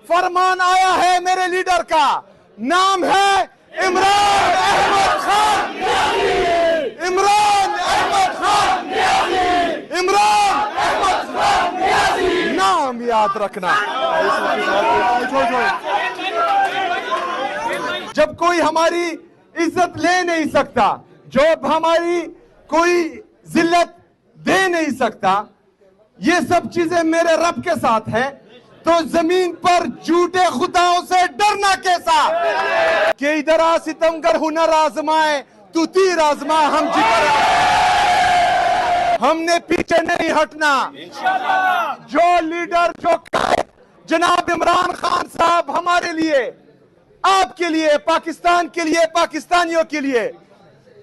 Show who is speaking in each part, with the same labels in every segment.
Speaker 1: फरमान आया है मेरे लीडर का, नाम है इमरान अहमद खान। इमरान अहमद खान, इमरान अहमद खान, नाम याद रखना। जब कोई हमारी इज्जत ले नहीं सकता, जब हमारी कोई जिल्लत दे नहीं सकता, ये सब चीजें मेरे रब के साथ है, तो जमीन पर झूठे खुदाओं से डरना कैसा? कि इधर आ सितमगर हुनर आजमाए, तू तीर आजमा, हम जिगर। हमने पीछे नहीं हटना। जो लीडर, जो जनाब इमरान खान साहब हमारे लिए, आपके लिए, पाकिस्तान के लिए, पाकिस्तानियों के लिए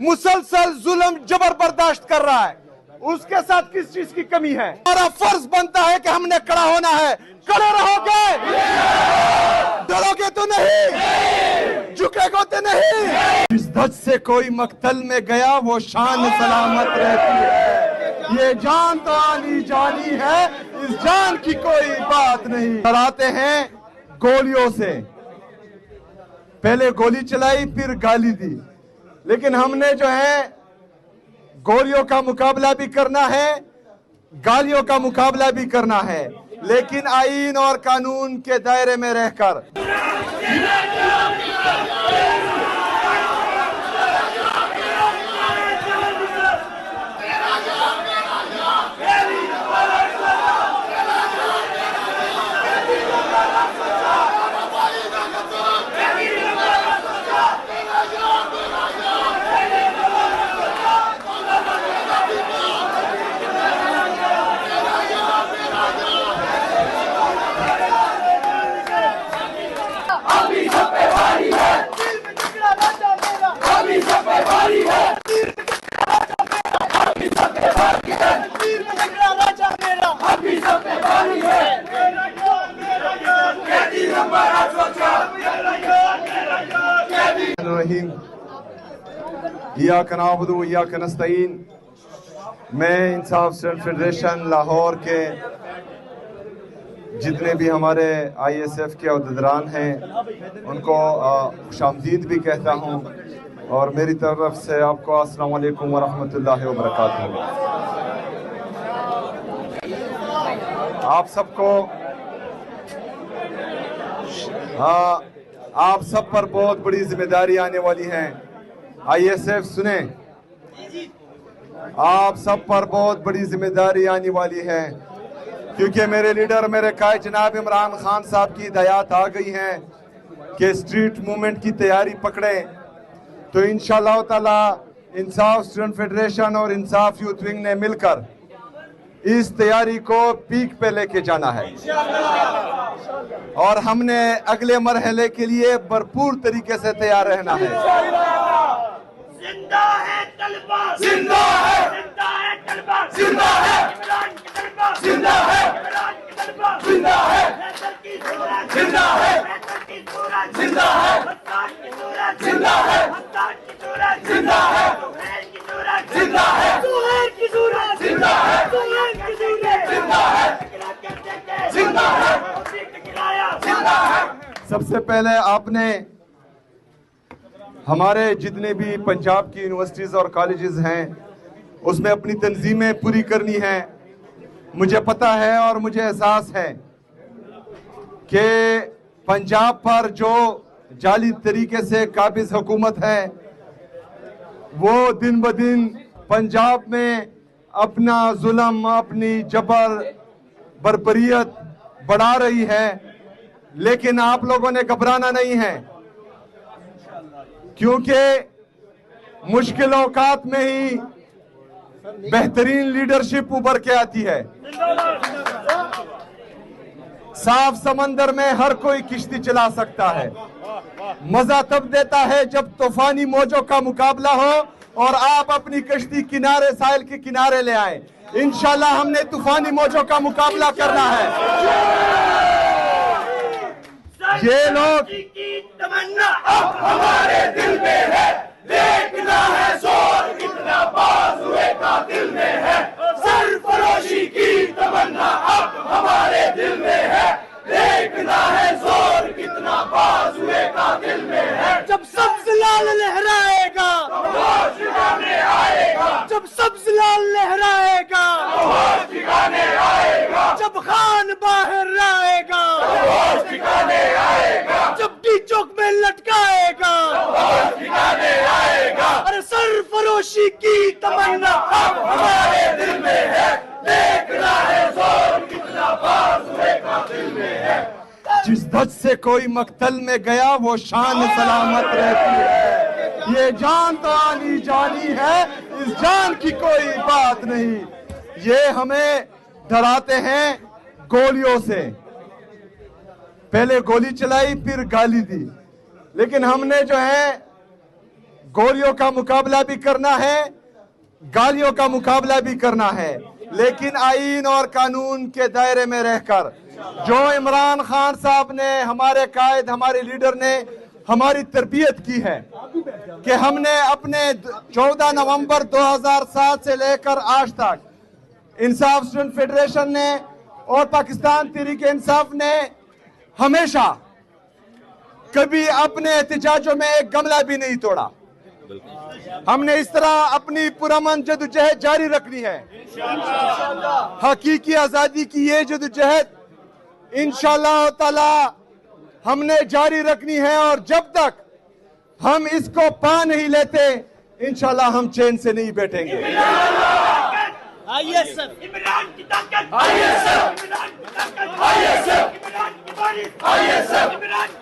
Speaker 1: मुसलसल जुल्म जबर बर्दाश्त कर रहा है, उसके साथ किस चीज की कमी है? हमारा फर्ज बनता है कि हमने खड़ा होना है। खड़े रहोगे? डरोगे तो नहीं, झुकेगो तो नहीं। जिस धज से कोई मक्तल में गया वो शान सलामत रहती है। ये जान तो आनी जानी है, इस जान की कोई बात नहीं। डराते हैं गोलियों से, पहले गोली चलाई फिर गाली दी, लेकिन हमने जो है गोलियों का मुकाबला भी करना है, गालियों का मुकाबला भी करना है, लेकिन आईन और कानून के दायरे में रहकर। इय्याका नअबुदु व इय्याका नस्तईन। मैं इंसाफ स्टूडेंट फेडरेशन लाहौर के जितने भी हमारे ISF के अहदेदारान हैं उनको खुशामदीद भी कहता हूँ, और मेरी तरफ से आपको अस्सलाम वालेकुम व रहमतुल्लाहि व बरकातहू। आप सब पर बहुत बड़ी जिम्मेदारी आने वाली है। ISF सुने, आप सब पर बहुत बड़ी जिम्मेदारी आने वाली है, क्योंकि मेरे लीडर, मेरे कायद जनाब इमरान खान साहब की हिदायत आ गई हैं कि स्ट्रीट मूवमेंट की तैयारी पकड़े। तो इंशाअल्लाह ताला इंसाफ स्टूडेंट फेडरेशन और इंसाफ यूथ विंग ने मिलकर इस तैयारी को पीक पे लेके जाना है, और हमने अगले मरहले के लिए भरपूर तरीके से तैयार रहना है।
Speaker 2: जिंदा है तलबा,
Speaker 1: जिंदा है,
Speaker 2: जिंदा है तलबा,
Speaker 1: जिंदा है,
Speaker 2: इमरान की तलबा,
Speaker 1: जिंदा है,
Speaker 2: इमरान की तलबा,
Speaker 1: जिंदा है,
Speaker 2: हैदर की सूरत,
Speaker 1: जिंदा है,
Speaker 2: हैदर की सूरत,
Speaker 1: जिंदा है,
Speaker 2: हसन की सूरत,
Speaker 1: जिंदा है,
Speaker 2: हसन की सूरत,
Speaker 1: जिंदा है,
Speaker 2: सुहैल की सूरत,
Speaker 1: जिंदा है,
Speaker 2: सुहैल की सूरत,
Speaker 1: जिंदा है,
Speaker 2: सुहैल की सूरत,
Speaker 1: जिंदा है, जिंदा है, जिंदा है। सबसे पहले आपने हमारे जितने भी पंजाब की यूनिवर्सिटीज़ और कॉलेजेस हैं उसमें अपनी तंजीमें पूरी करनी है। मुझे पता है और मुझे एहसास है कि पंजाब पर जो जाली तरीके से काबिज हुकूमत है वो दिन ब दिन पंजाब में अपना जुल्म, अपनी जबर बर्बरियत बढ़ा रही है, लेकिन आप लोगों ने घबराना नहीं है, क्योंकि मुश्किल औकात में ही बेहतरीन लीडरशिप उभर के आती है। साफ समंदर में हर कोई किश्ती चला सकता है। मजा तब देता है जब तूफानी मौजों का मुकाबला हो और आप अपनी कश्ती किनारे, साहिल के किनारे ले आए। इंशाल्लाह हमने तूफानी मौजों का मुकाबला करना है। ये लोग
Speaker 2: की तमन्ना
Speaker 1: अब हमारे दिल में है, देखना है जोर कितना बाजुए का दिल में है। सरफरोशी की तमन्ना अब हमारे दिल में है, देखना है जोर जिस धज से कोई मक्तल में गया वो शान सलामत रहती है। ये जान तो आनी जानी है, इस जान की कोई बात नहीं। ये हमें डराते हैं गोलियों से, पहले गोली चलाई फिर गाली दी, लेकिन हमने जो है गोलियों का मुकाबला भी करना है, गालियों का मुकाबला भी करना है, लेकिन आईन और कानून के दायरे में रहकर। जो इमरान खान साहब ने, हमारे कायद, हमारे लीडर ने हमारी तरबियत की है कि हमने अपने 14 नवंबर 2007 से लेकर आज तक इंसाफ स्टूडेंट फेडरेशन ने और पाकिस्तान तहरीक इंसाफ ने हमेशा कभी अपने एहतजाजों में एक गमला भी नहीं तोड़ा। हमने इस तरह अपनी पुरअमन जदोजहद जारी रखनी है। हकीकी आजादी की ये जदोजहद इंशाअल्लाह ताला हमने जारी रखनी है, और जब तक हम इसको पा नहीं लेते इंशाअल्लाह हम चैन से नहीं बैठेंगे।
Speaker 2: इमरान की ताकत, इमरान की ताकत, इमरान की बारिश, इमरान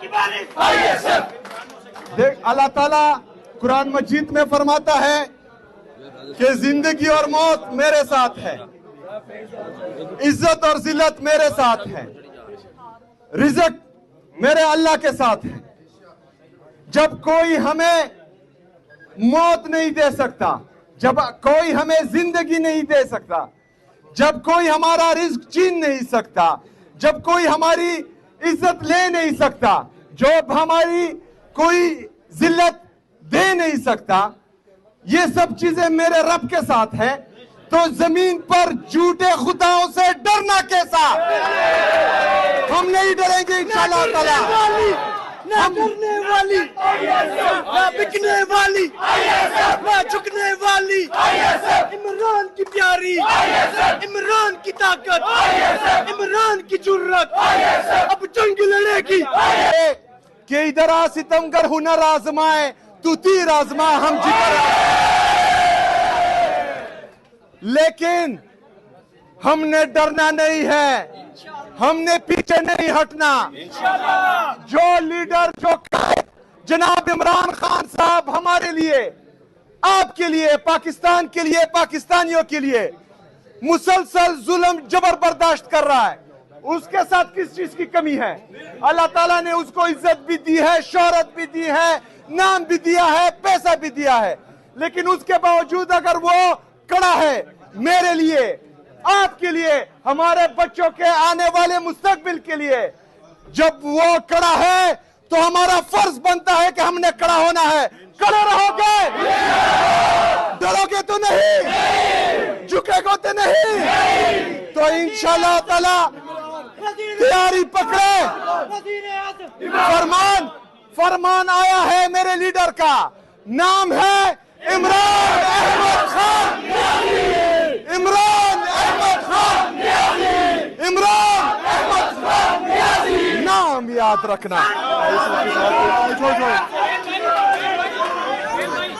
Speaker 2: की बारिश।
Speaker 1: देख, अल्लाह ताला कुरान मजीद में फरमाता है कि जिंदगी और मौत मेरे साथ है, इज्जत और जिल्लत मेरे साथ है, रिज़्क मेरे अल्लाह के साथ है। जब कोई हमें मौत नहीं दे सकता, जब कोई हमें जिंदगी नहीं दे सकता, जब कोई हमारा रिज़्क छीन नहीं सकता, जब कोई हमारी इज्जत ले नहीं सकता, जब हमारी कोई जिल्लत दे नहीं सकता, ये सब चीजें मेरे रब के साथ है, तो जमीन पर झूठे खुदाओं से डरना कैसा? हम नहीं डरेंगे इंशाअल्लाह ताला।
Speaker 3: ना डरने वाली, ना बिकने वाली, ना झुकने वाली, इमरान की प्यारी, इमरान की ताकत, इमरान की जुर्रत, अब जंग लड़ेगी।
Speaker 1: कि इधर आ सितमगर हुनर आजमाए, तू तीर आजमा हम जिगर। लेकिन हमने डरना नहीं है, हमने पीछे नहीं हटना। जो लीडर, जो जनाब इमरान खान साहब हमारे लिए, आपके लिए, पाकिस्तान के लिए, पाकिस्तानियों के लिए मुसलसल जुल्म जबर बर्दाश्त कर रहा है, उसके साथ किस चीज की कमी है? अल्लाह ताला ने उसको इज्जत भी दी है, शोहरत भी दी है, नाम भी दिया है, पैसा भी दिया है, लेकिन उसके बावजूद अगर वो खड़ा है मेरे लिए, आपके लिए, हमारे बच्चों के आने वाले मुस्तकबिल के लिए, जब वो खड़ा है तो हमारा फर्ज बनता है कि हमने खड़ा होना है। खड़े रहोगे, डरोगे तो नहीं, झुकेगो तो नहीं, तो इंशाअल्लाह ताला तैयारी पकड़े। फरमान आया है मेरे लीडर का, नाम है इमरान अहमद खान, इमरान अहमद खान, इमरान अहमद खान, नाम याद रखना।